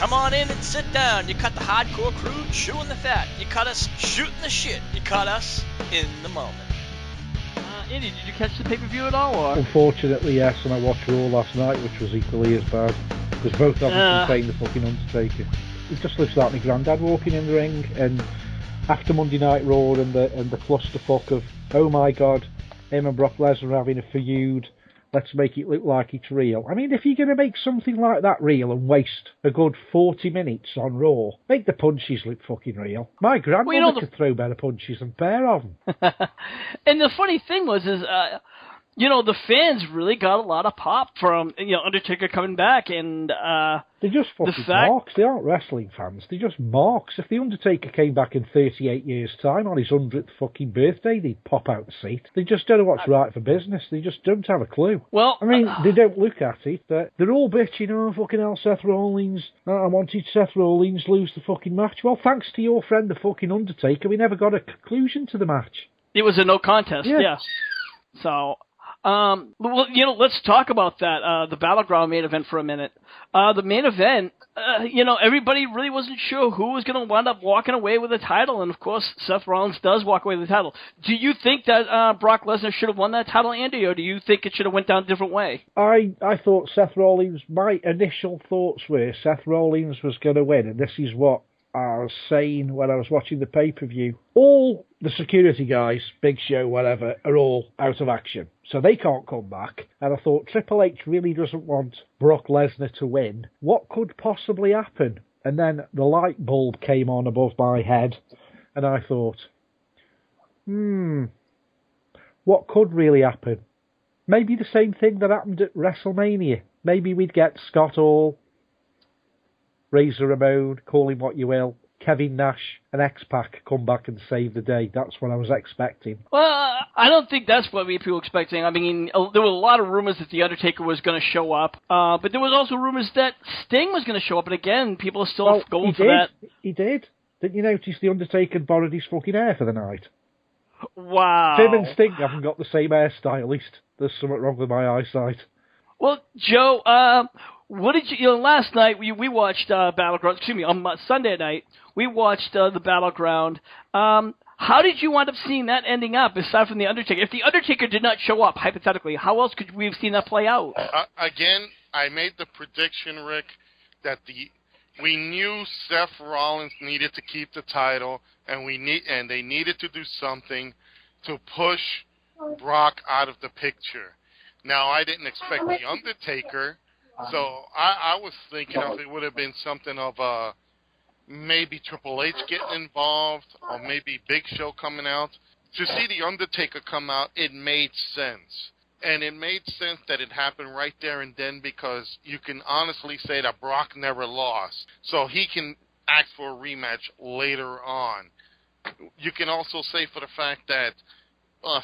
Come on in and sit down. You cut the hardcore crew chewing the fat. You cut us shooting the shit. You cut us in the moment. Andy, did you catch the pay-per-view at all? Or? Unfortunately, yes, and I watched Raw last night, which was equally as bad. Because both of them contain the fucking Undertaker. It just looks like my granddad walking in the ring, and after Monday Night Raw and the clusterfuck of, oh my god, him and Brock Lesnar having a feud, let's make it look like it's real. I mean, if you're going to make something like that real and waste a good 40 minutes on Raw, make the punches look fucking real. My grandmother could throw better punches than pair of them. And the funny thing was, the fans really got a lot of pop from, Undertaker coming back, and they're just fucking marks. They aren't wrestling fans. They're just marks. If the Undertaker came back in 38 years' time on his 100th fucking birthday, they'd pop out the seat. They just don't know what's right for business. They just don't have a clue. Well, I mean, they don't look at it. They're all bitching, oh, fucking hell, Seth Rollins. I wanted Seth Rollins lose the fucking match. Well, thanks to your friend, the fucking Undertaker, we never got a conclusion to the match. It was a no contest, yeah. So... let's talk about that, the Battleground main event for a minute. The main event, everybody really wasn't sure who was going to wind up walking away with the title, and of course, Seth Rollins does walk away with the title. Do you think that Brock Lesnar should have won that title, Andy, or do you think it should have went down a different way? I thought Seth Rollins, my initial thoughts were Seth Rollins was going to win, and this is what I was saying when I was watching the pay-per-view. All the security guys, Big Show, whatever, are all out of action. So they can't come back. And I thought, Triple H really doesn't want Brock Lesnar to win. What could possibly happen? And then the light bulb came on above my head. And I thought, what could really happen? Maybe the same thing that happened at WrestleMania. Maybe we'd get Scott Hall, Razor Ramon, call him what you will, Kevin Nash, and X-Pac come back and save the day. That's what I was expecting. Well, I don't think that's what people were expecting. I mean, there were a lot of rumors that The Undertaker was going to show up, but there was also rumors that Sting was going to show up, and again, people are still going for that. He did. Didn't you notice The Undertaker borrowed his fucking hair for the night? Wow. Him and Sting haven't got the same hairstyle, at least. There's something wrong with my eyesight. Well, Joe, what did you last night we watched Battleground, on Sunday night, we watched the Battleground. How did you wind up seeing that ending up, aside from The Undertaker? If The Undertaker did not show up, hypothetically, how else could we have seen that play out? Again, I made the prediction, Rick, that we knew Seth Rollins needed to keep the title, and they needed to do something to push Brock out of the picture. Now, I didn't expect The Undertaker, so I was thinking if it would have been something of maybe Triple H getting involved, or maybe Big Show coming out. To see The Undertaker come out, it made sense. And it made sense that it happened right there and then, because you can honestly say that Brock never lost. So he can ask for a rematch later on. You can also say for the fact that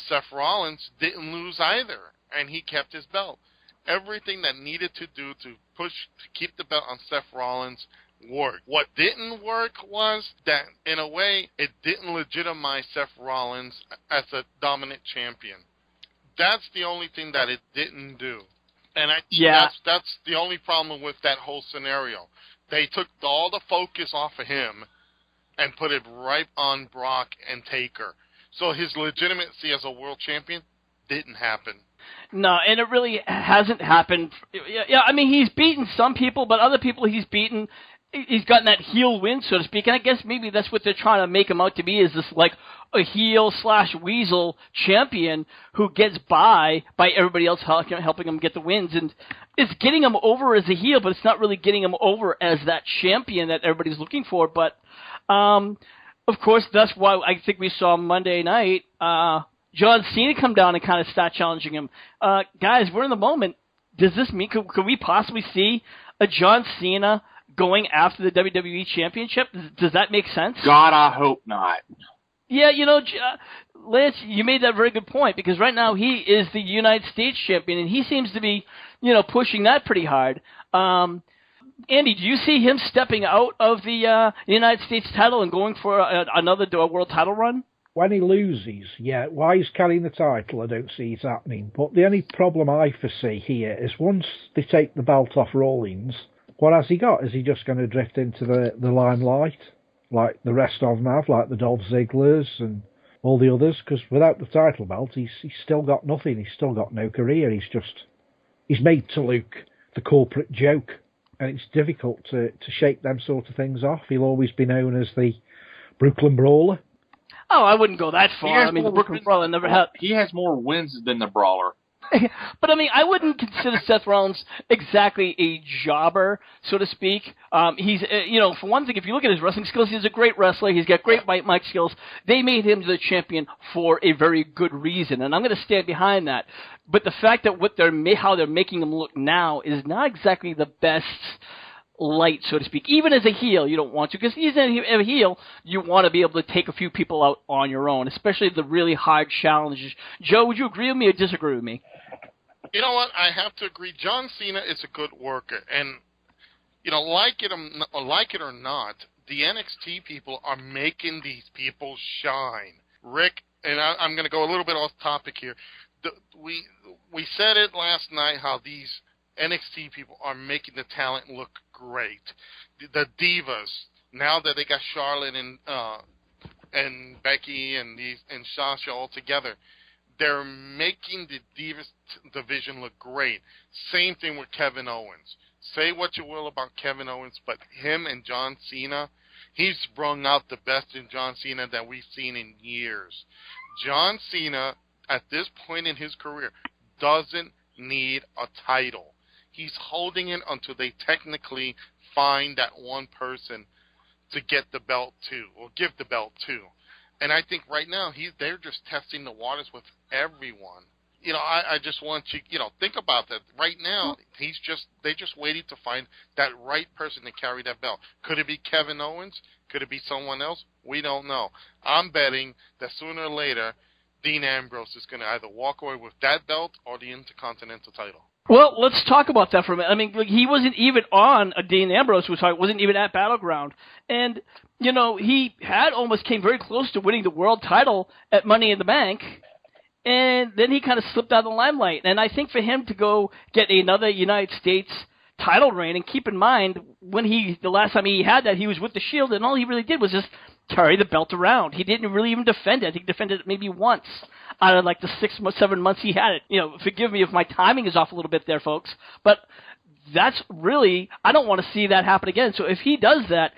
Seth Rollins didn't lose either, and he kept his belt. Everything that needed to do to keep the belt on Seth Rollins worked. What didn't work was that, in a way, it didn't legitimize Seth Rollins as a dominant champion. That's the only thing that it didn't do. And that's the only problem with that whole scenario. They took all the focus off of him and put it right on Brock and Taker. So his legitimacy as a world champion didn't happen. No, and it really hasn't happened. Yeah, I mean, he's beaten some people, but other people he's beaten, he's gotten that heel win, so to speak, and I guess maybe that's what they're trying to make him out to be, is this, like, a heel/weasel champion who gets by everybody else helping him get the wins, and it's getting him over as a heel, but it's not really getting him over as that champion that everybody's looking for, but, of course, that's why I think we saw Monday night, John Cena come down and kind of start challenging him. Guys, we're in the moment. Does this mean, could we possibly see a John Cena going after the WWE Championship? Does that make sense? God, I hope not. Yeah, Lance, you made that very good point, because right now he is the United States champion, and he seems to be, pushing that pretty hard. Andy, do you see him stepping out of the United States title and going for another world title run? When he loses, yeah, why he's carrying the title, I don't see it happening. But the only problem I foresee here is once they take the belt off Rollins, What has he got? Is he just going to drift into the limelight, like the rest of them have, like the Dolph Zigglers and all the others? Because without the title belt, he's still got nothing. He's still got no career. He's made to look the corporate joke, and it's difficult to shake them sort of things off. He'll always be known as the Brooklyn Brawler. Oh, I wouldn't go that far. I mean, the Brooklyn Brawler never had... He has more wins than the Brawler. But, I mean, I wouldn't consider Seth Rollins exactly a jobber, so to speak. He's, for one thing, if you look at his wrestling skills, he's a great wrestler. He's got great mic skills. They made him the champion for a very good reason, and I'm going to stand behind that. But the fact that how they're making him look now is not exactly the best light, so to speak. Even as a heel, you don't want to, because he's a heel, you want to be able to take a few people out on your own, especially the really hard challenges. Joe, would you agree with me or disagree with me? You know what? I have to agree. John Cena is a good worker, and like it or not, the NXT people are making these people shine. Rick, and I'm going to go a little bit off topic here. We said it last night how these NXT people are making the talent look great. The Divas, now that they got Charlotte and Becky and Sasha all together, they're making the Divas division look great. Same thing with Kevin Owens. Say what you will about Kevin Owens, but him and John Cena, he's brung out the best in John Cena that we've seen in years. John Cena, at this point in his career, doesn't need a title. He's holding it until they technically find that one person to get the belt to, or give the belt to. And I think right now they're just testing the waters with everyone. I just want you, think about that. Right now, they just waiting to find that right person to carry that belt. Could it be Kevin Owens? Could it be someone else? We don't know. I'm betting that sooner or later, Dean Ambrose is going to either walk away with that belt or the Intercontinental title. Well, let's talk about that for a minute. I mean, he wasn't even on Dean Ambrose, wasn't even at Battleground. And, he almost came very close to winning the world title at Money in the Bank. And then he kind of slipped out of the limelight. And I think for him to go get another United States title reign, and keep in mind, the last time he had that, he was with the Shield, and all he really did was just carry the belt around. He didn't really even defend it. He defended it maybe once out of like the 7 months he had it. Forgive me if my timing is off a little bit there, folks. But that's really, I don't want to see that happen again. So if he does that,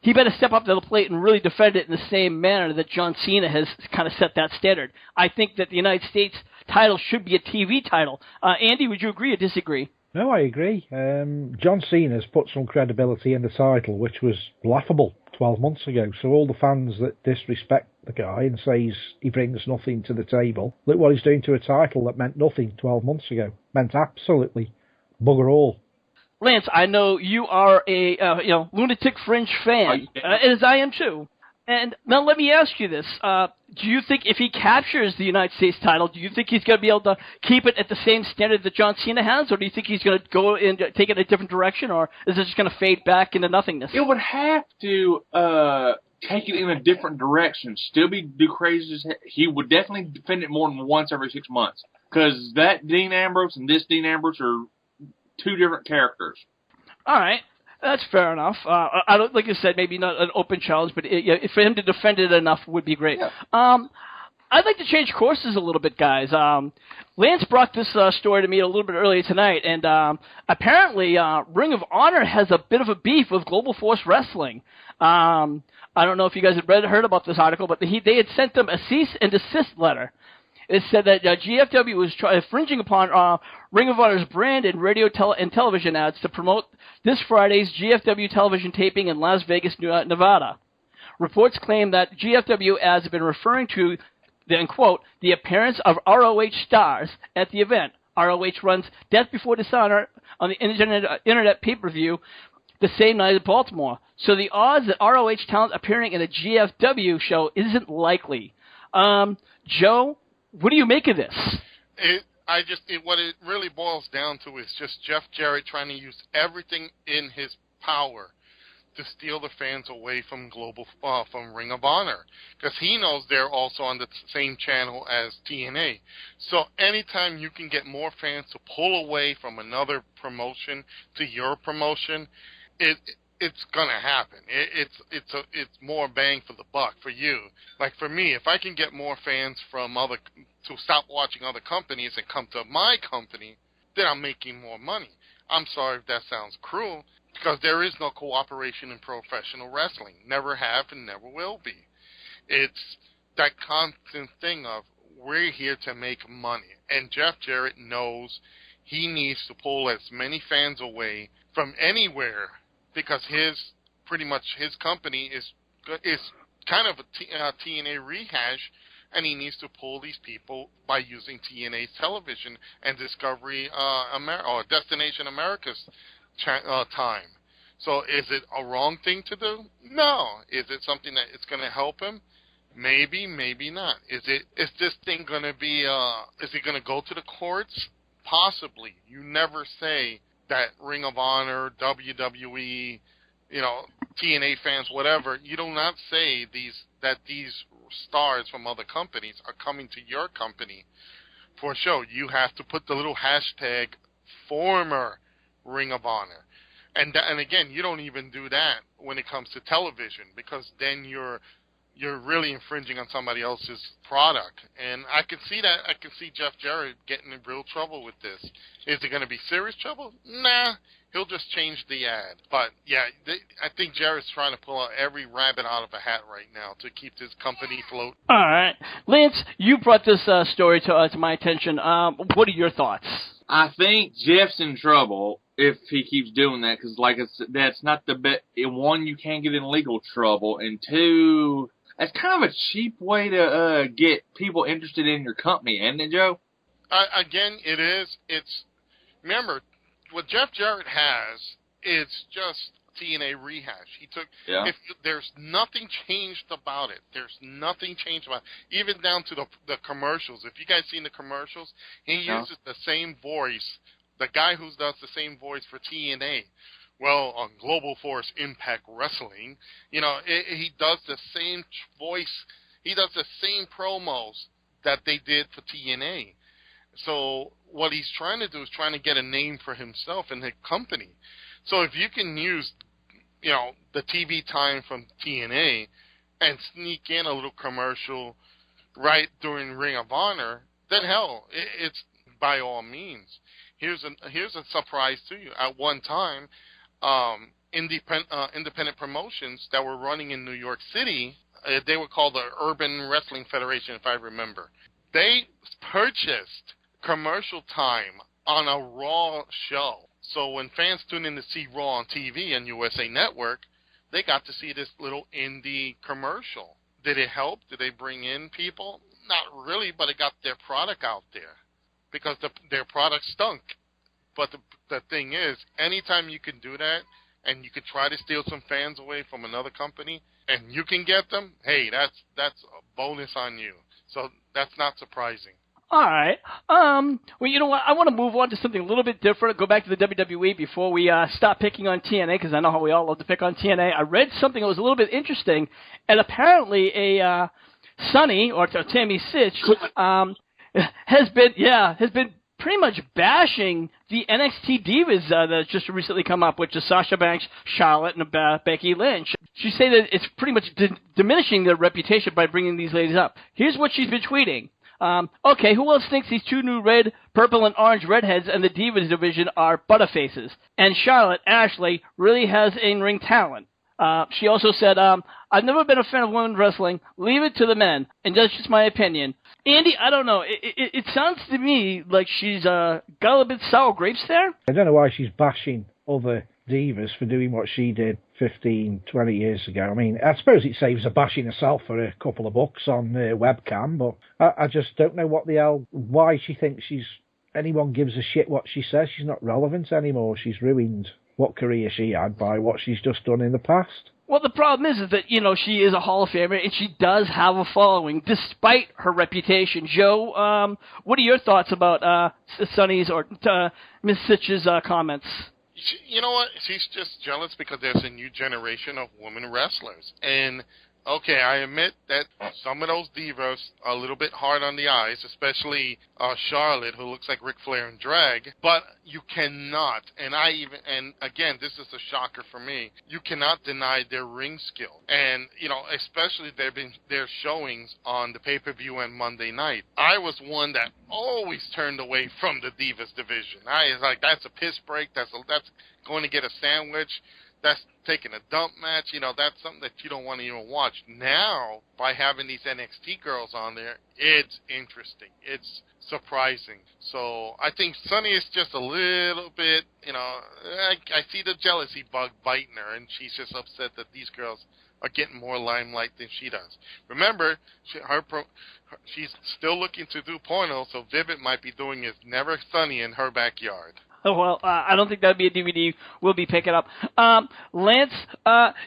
he better step up to the plate and really defend it in the same manner that John Cena has kind of set that standard. I think that the United States title should be a TV title. Andy, would you agree or disagree? No, I agree. John Cena's put some credibility in the title, which was laughable 12 months ago. So all the fans that disrespect the guy and say he brings nothing to the table, look what he's doing to a title that meant nothing 12 months ago. Meant absolutely bugger all. Lance, I know you are a lunatic fringe fan, as I am too. And now let me ask you this. Do you think if he captures the United States title, do you think he's going to be able to keep it at the same standard that John Cena has, or do you think he's going to go and take it a different direction, or is it just going to fade back into nothingness? It would have to take it in a different direction. Still do crazy as he would definitely defend it more than once every 6 months, because that Dean Ambrose and this Dean Ambrose are two different characters. All right. That's fair enough. I don't, like you said, maybe not an open challenge, but for him to defend it enough would be great. Yeah. I'd like to change courses a little bit, guys. Lance brought this story to me a little bit earlier tonight, and apparently Ring of Honor has a bit of a beef with Global Force Wrestling. I don't know if you guys have heard about this article, but they had sent them a cease and desist letter. It said that GFW was infringing upon Ring of Honor's brand and radio and television ads to promote this Friday's GFW television taping in Las Vegas, Nevada. Reports claim that GFW ads have been referring to, and quote, the appearance of ROH stars at the event. ROH runs Death Before Dishonor on the internet pay-per-view the same night as Baltimore. So the odds that ROH talent appearing in a GFW show isn't likely. Joe, what do you make of this? What it really boils down to is just Jeff Jarrett trying to use everything in his power to steal the fans away from from Ring of Honor, because he knows they're also on the same channel as TNA. So anytime you can get more fans to pull away from another promotion to your promotion, it's gonna happen. It's more bang for the buck for you. Like for me, if I can get more fans from to stop watching other companies and come to my company, then I'm making more money. I'm sorry if that sounds cruel, because there is no cooperation in professional wrestling. Never have and never will be. It's that constant thing of, we're here to make money. And Jeff Jarrett knows he needs to pull as many fans away from anywhere, because pretty much his company is kind of a TNA rehash, and he needs to pull these people by using TNA's television and Discovery or Destination America's time. So is it a wrong thing to do? No. Is it something that it's going to help him? Maybe, maybe not. Is this thing going to be, is it going to go to the courts? Possibly. You never say that Ring of Honor, WWE, TNA fans, whatever, you do not say that these stars from other companies are coming to your company for a show. You have to put the little hashtag former Ring of Honor. And again, you don't even do that when it comes to television, because then you're really infringing on somebody else's product. And I can see that. I can see Jeff Jarrett getting in real trouble with this. Is it going to be serious trouble? Nah. He'll just change the ad. But, yeah, I think Jarrett's trying to pull out every rabbit out of a hat right now to keep his company afloat. All right. Lance, you brought this story to my attention. What are your thoughts? I think Jeff's in trouble if he keeps doing that, because, like I said, that's not the best. One, you can't get in legal trouble, and two, that's kind of a cheap way to get people interested in your company, isn't it, Joe? Again, it is. Remember, what Jeff Jarrett has is just TNA rehash. If there's nothing changed about it. There's nothing changed about it. Even down to the commercials. If you guys seen the commercials, he uses the same voice. The guy who does the same voice for TNA. Well, on Global Force Impact Wrestling, he does the same voice. He does the same promos that they did for TNA. So what he's trying to do is trying to get a name for himself and the company. So if you can use, the TV time from TNA and sneak in a little commercial right during Ring of Honor, then hell, it's by all means. Here's a surprise to you. At one time, independent promotions that were running in New York City, they were called the Urban Wrestling Federation, if I remember. They purchased commercial time on a Raw show. So when fans tune in to see Raw on TV and USA Network, they got to see this little indie commercial. Did it help? Did they bring in people? Not really, but it got their product out there, because their product stunk. But the thing is, anytime you can do that and you can try to steal some fans away from another company and you can get them, hey, that's a bonus on you. So that's not surprising. All right. Well, you know what? I want to move on to something a little bit different. Go back to the WWE before we stop picking on TNA, because I know how we all love to pick on TNA. I read something that was a little bit interesting, and apparently Sunny, or Tammy Sitch, has been pretty much bashing the NXT Divas that's just recently come up, which is Sasha Banks, Charlotte, and Becky Lynch. She said that it's pretty much diminishing their reputation by bringing these ladies up. Here's what she's been tweeting. Okay, who else thinks these two new red, purple, and orange redheads in the Divas division are butterfaces? And Charlotte, Ashley, really has in-ring talent. She also said, I've never been a fan of women's wrestling. Leave it to the men. And that's just my opinion. Andy, I don't know. It sounds to me like she's got a little bit sour grapes there. I don't know why she's bashing other divas for doing what she did 15, 20 years ago. I mean, I suppose it saves her bashing herself for a couple of bucks on webcam, but I just don't know why she thinks anyone gives a shit what she says. She's not relevant anymore. She's ruined what career she had by what she's just done in the past. Well, the problem is that, she is a Hall of Famer, and she does have a following, despite her reputation. Joe, what are your thoughts about Sonny's or Miss Sitch's comments? You know what? She's just jealous because there's a new generation of women wrestlers. And, okay, I admit that some of those divas are a little bit hard on the eyes, especially Charlotte, who looks like Ric Flair in drag. But you cannot, and again, this is a shocker for me, you cannot deny their ring skill. And, especially their showings on the pay-per-view and Monday night. I was one that always turned away from the Divas division. I was like, that's a piss break, that's going to get a sandwich, that's taking a dump match, that's something that you don't want to even watch. Now, by having these NXT girls on there, it's interesting. It's surprising. So I think Sunny is just a little bit, I see the jealousy bug biting her, and she's just upset that these girls are getting more limelight than she does. Remember, she's still looking to do porno, so Vivid might be doing his Never Sunny in her backyard. Oh, well, I don't think that would be a DVD we'll be picking up. Lance,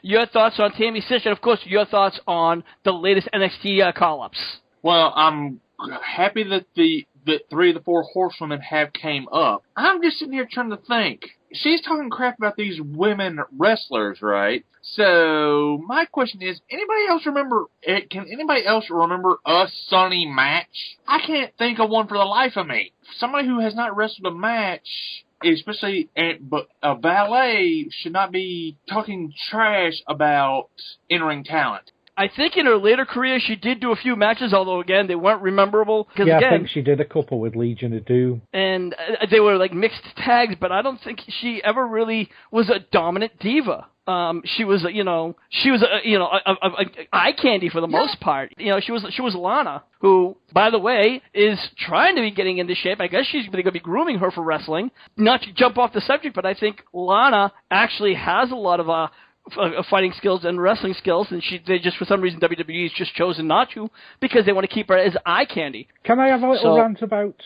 your thoughts on Tammy Sytch, and, of course, your thoughts on the latest NXT call-ups. Well, I'm happy that the 3 of the 4 horsewomen have came up. I'm just sitting here trying to think. She's talking crap about these women wrestlers, right? So, my question is, can anybody else remember a Sunny match? I can't think of one for the life of me. Somebody who has not wrestled a match, but a valet, should not be talking trash about in-ring talent. I think in her later career she did do a few matches, although, again, they weren't memorable. Yeah, I think she did a couple with Legion of Doom. And they were like mixed tags, but I don't think she ever really was a dominant diva. She was eye candy for the most part. She was Lana, who, by the way, is trying to be getting into shape. I guess she's going to be grooming her for wrestling. Not to jump off the subject, but I think Lana actually has a lot of fighting skills and wrestling skills, and they just, for some reason, WWE has just chosen not to, because they want to keep her as eye candy. Can I have a little rant about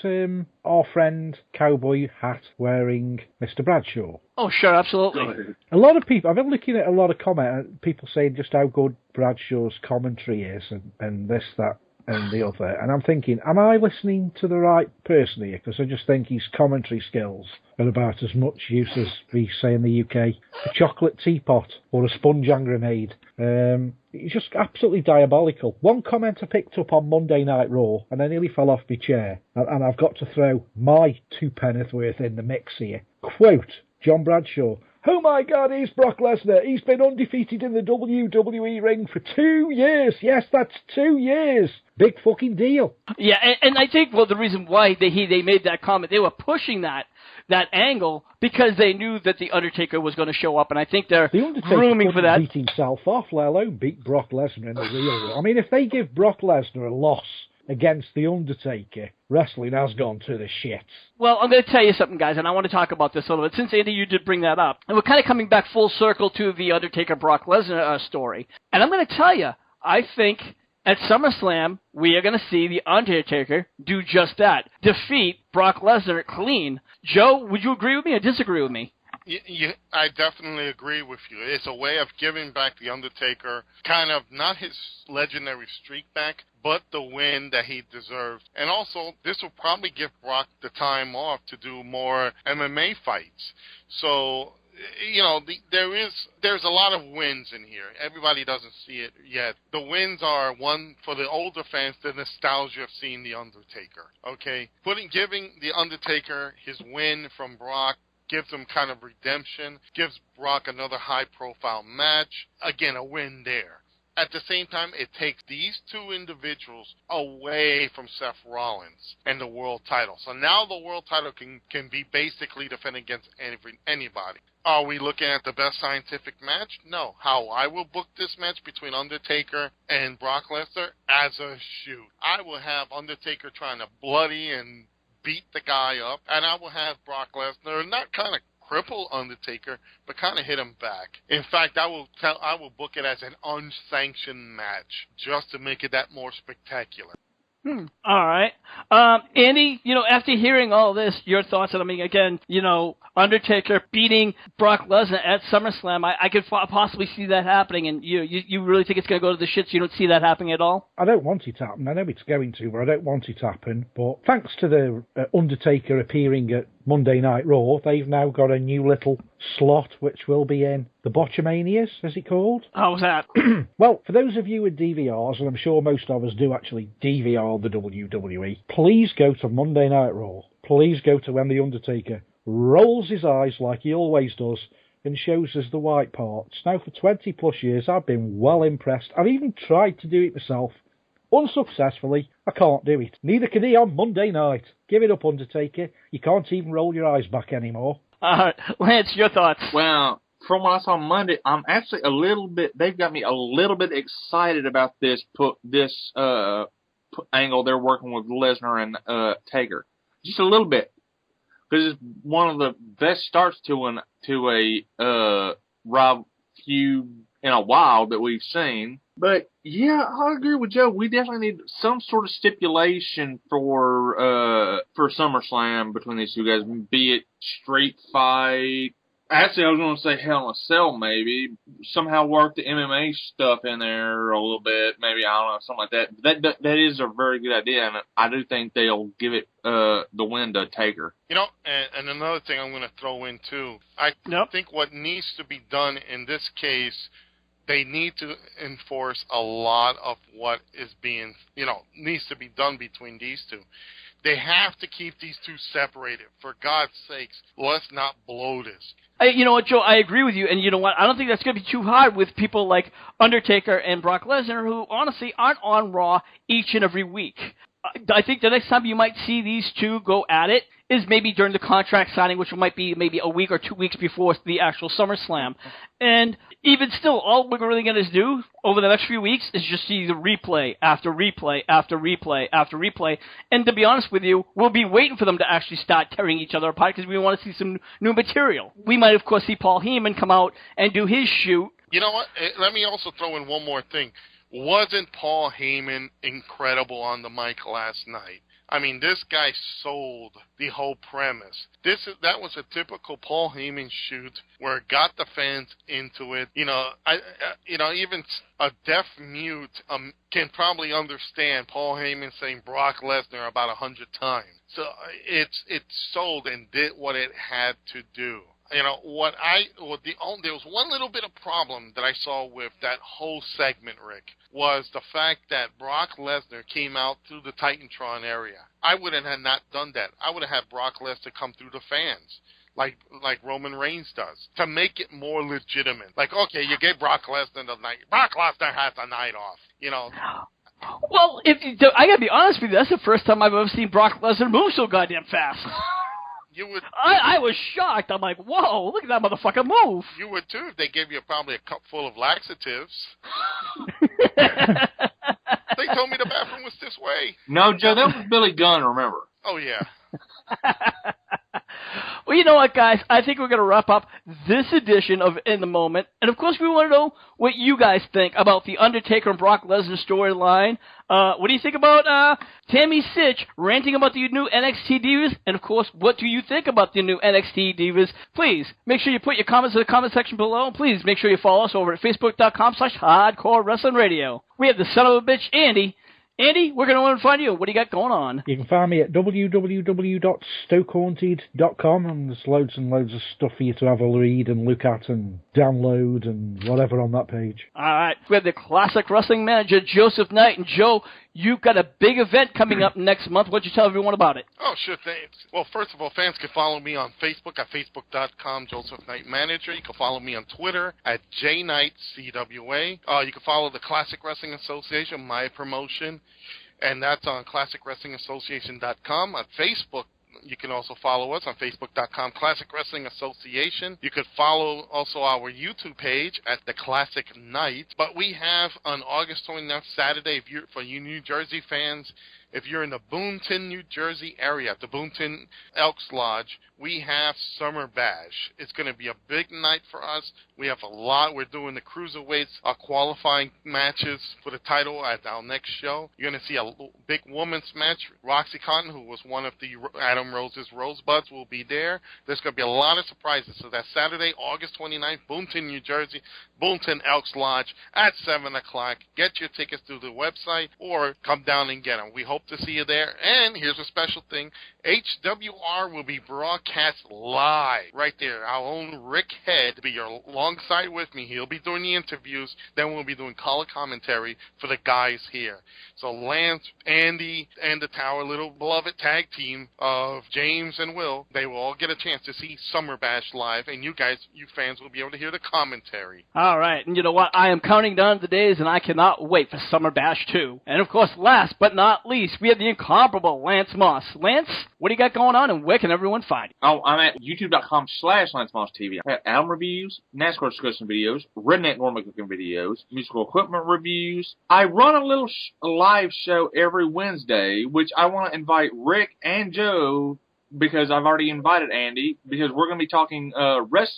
our friend cowboy hat wearing Mr. Bradshaw? Oh, sure, absolutely. A lot of people, I've been looking at a lot of people saying just how good Bradshaw's commentary is, and this, that, and the other, and I'm thinking, am I listening to the right person here? Because I just think his commentary skills are about as much use as we say in the UK, a chocolate teapot or a sponge hand grenade. He's just absolutely diabolical. One comment I picked up on Monday Night Raw, and I nearly fell off my chair, and I've got to throw my 2 penneth worth in the mix here. Quote, John Bradshaw, "Oh my God, he's Brock Lesnar. He's been undefeated in the WWE ring for 2 years. Yes, that's 2 years. Big fucking deal." Yeah, and I think, the reason why they made that comment, they were pushing that angle because they knew that The Undertaker was going to show up, and I think they're grooming for that. Beat himself off, let alone beat Brock Lesnar in the real world. I mean, if they give Brock Lesnar a loss against The Undertaker, wrestling has gone to the shits. Well, I'm going to tell you something, guys, and I want to talk about this a little bit. Since, Andy, you did bring that up, and we're kind of coming back full circle to the Undertaker-Brock Lesnar story. And I'm going to tell you, I think at SummerSlam, we are going to see The Undertaker do just that. Defeat Brock Lesnar clean. Joe, would you agree with me or disagree with me? I definitely agree with you. It's a way of giving back The Undertaker, kind of not his legendary streak back, but the win that he deserves. And also, this will probably give Brock the time off to do more MMA fights. So, there's a lot of wins in here. Everybody doesn't see it yet. The wins are, one, for the older fans, the nostalgia of seeing The Undertaker. Okay? Giving The Undertaker his win from Brock gives him kind of redemption, gives Brock another high-profile match. Again, a win there. At the same time, it takes these 2 individuals away from Seth Rollins and the world title. So now the world title can be basically defended against anybody. Are we looking at the best scientific match? No. How I will book this match between Undertaker and Brock Lesnar? As a shoot. I will have Undertaker trying to bloody and beat the guy up, and I will have Brock Lesnar not kind of cripple Undertaker, but kind of hit him back. In fact, I will book it as an unsanctioned match, just to make it that more spectacular. All right. Andy, after hearing all this, your thoughts, and I mean, again, Undertaker beating Brock Lesnar at SummerSlam. I could possibly see that happening, and you really think it's going to go to the shits? You don't see that happening at all? I don't want it to happen. I know it's going to, but I don't want it to happen. But thanks to the Undertaker appearing at Monday Night Raw, they've now got a new little slot which will be in the Botchamanias, is it called? How's that? Well, for those of you with DVRs, and I'm sure most of us do actually DVR the WWE, please go to Monday Night Raw. Please go to when The Undertaker rolls his eyes like he always does and shows us the white parts. Now, for 20 plus years, I've been well impressed. I've even tried to do it myself. Unsuccessfully, I can't do it. Neither can he on Monday night. Give it up, Undertaker. You can't even roll your eyes back anymore. Lance, your thoughts? Well, from what I saw Monday, I'm actually a little bit, they've got me a little bit excited about this angle they're working with Lesnar and Taker. Just a little bit. Because it's one of the best starts to a Rob feud in a while that we've seen. But yeah, I agree with Joe. We definitely need some sort of stipulation for SummerSlam between these two guys. Be it street fight. Actually, I was going to say Hell in a Cell, maybe. Somehow work the MMA stuff in there a little bit. Maybe, I don't know, something like that. That is a very good idea, and I do think they'll give it the win to Taker. You know, and another thing I'm going to throw in, too. I think what needs to be done in this case, they need to enforce a lot of what is being, needs to be done between these two. They have to keep these two separated. For God's sakes, let's not blow this. You know what, Joe? I agree with you, and you know what? I don't think that's going to be too hard with people like Undertaker and Brock Lesnar, who honestly aren't on Raw each and every week. I think the next time you might see these two go at it is maybe during the contract signing, which might be maybe a week or 2 weeks before the actual SummerSlam. And even still, all we're really going to do over the next few weeks is just see the replay after replay after replay after replay. And to be honest with you, we'll be waiting for them to actually start tearing each other apart because we want to see some new material. We might, of course, see Paul Heyman come out and do his shoot. You know what? Let me also throw in one more thing. Wasn't Paul Heyman incredible on the mic last night? I mean, this guy sold the whole premise. That was a typical Paul Heyman shoot where it got the fans into it. Even a deaf mute can probably understand Paul Heyman saying Brock Lesnar about 100 times. So it sold and did what it had to do. There was one little bit of problem that I saw with that whole segment, Rick, was the fact that Brock Lesnar came out through the Titantron area. I would have not done that. I would have had Brock Lesnar come through the fans, like Roman Reigns does, to make it more legitimate. Like, okay, you gave Brock Lesnar the night. Brock Lesnar has the night off, Well, I gotta be honest with you, that's the first time I've ever seen Brock Lesnar move so goddamn fast. You would. I was shocked. I'm like, whoa, look at that motherfucker move. You would too if they gave you probably a cup full of laxatives. They told me the bathroom was this way. No, Joe, that was Billy Gunn, remember. Oh, yeah. Well, you know what, guys? I think we're going to wrap up this edition of In the Moment. And, of course, we want to know what you guys think about the Undertaker and Brock Lesnar storyline. What do you think about Tammy Sitch ranting about the new NXT Divas? And, of course, what do you think about the new NXT Divas? Please, make sure you put your comments in the comment section below. And please make sure you follow us over at Facebook.com/Hardcore Wrestling Radio. We have the son of a bitch, Andy. Andy, we're going to want to find you. What do you got going on? You can find me at www.stokehaunted.com, and there's loads and loads of stuff for you to have a read and look at and download and whatever on that page. All right. We have the classic wrestling manager, Joseph Knight. And Joe, you've got a big event coming up next month. Why don't you tell everyone about it? Oh, sure thing. Well, first of all, fans can follow me on Facebook at facebook.com, Joseph Knight Manager. You can follow me on Twitter at JKnightCWA. You can follow the Classic Wrestling Association, my promotion, and that's on ClassicWrestlingAssociation.com. On Facebook, you can also follow us on Facebook.com, Classic Wrestling Association. You could follow also our YouTube page at The Classic Night. But we have on August 29th, Saturday, for you New Jersey fans, if you're in the Boonton, New Jersey area, at the Boonton Elks Lodge, we have Summer Bash. It's going to be a big night for us. We have a lot. We're doing the cruiserweights qualifying matches for the title at our next show. You're going to see a big women's match. Roxy Cotton, who was one of the Adam Rose's Rosebuds, will be there. There's going to be a lot of surprises. So that's Saturday, August 29th, Boonton, New Jersey, Boonton Elks Lodge at 7 o'clock. Get your tickets through the website or come down and get them. We hope to see you there. And here's a special thing. HWR will be broadcast live right there. Our own Rick Head will be alongside with me. He'll be doing the interviews. Then we'll be doing color commentary for the guys here. So Lance, Andy, and the Tower, little beloved tag team of James and Will, they will all get a chance to see Summer Bash live, and you guys, you fans, will be able to hear the commentary. All right, and you know what? I am counting down the days, and I cannot wait for Summer Bash 2. And of course, last but not least, we have the incomparable Lance Moss. Lance, what do you got going on, and where can everyone find you? Oh, I'm at youtube.com/LanceMossTV. I have album reviews, NASCAR discussion videos, redneck normal cooking videos, musical equipment reviews. I run a little live show every Wednesday, which I want to invite Rick and Joe, because I've already invited Andy, because we're going to be talking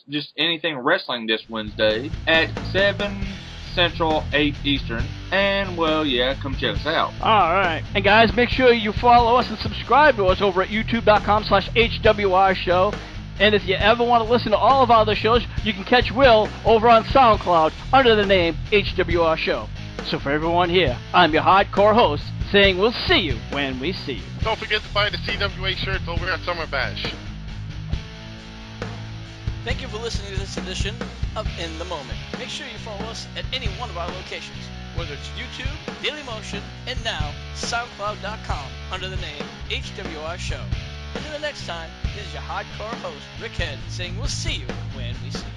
just anything wrestling this Wednesday at 7 Central, 8 Eastern. And, well, yeah, come check us out. All right. And, guys, make sure you follow us and subscribe to us over at youtube.com/HWR show. And if you ever want to listen to all of our other shows, you can catch Will over on SoundCloud under the name HWR Show. So for everyone here, I'm your hardcore host, saying we'll see you when we see you. Don't forget to buy the CWA shirts over at Summer Bash. Thank you for listening to this edition of In the Moment. Make sure you follow us at any one of our locations, whether it's YouTube, Dailymotion, and now SoundCloud.com under the name HWR Show. Until the next time, this is your hardcore host, Rick Head, saying we'll see you when we see you.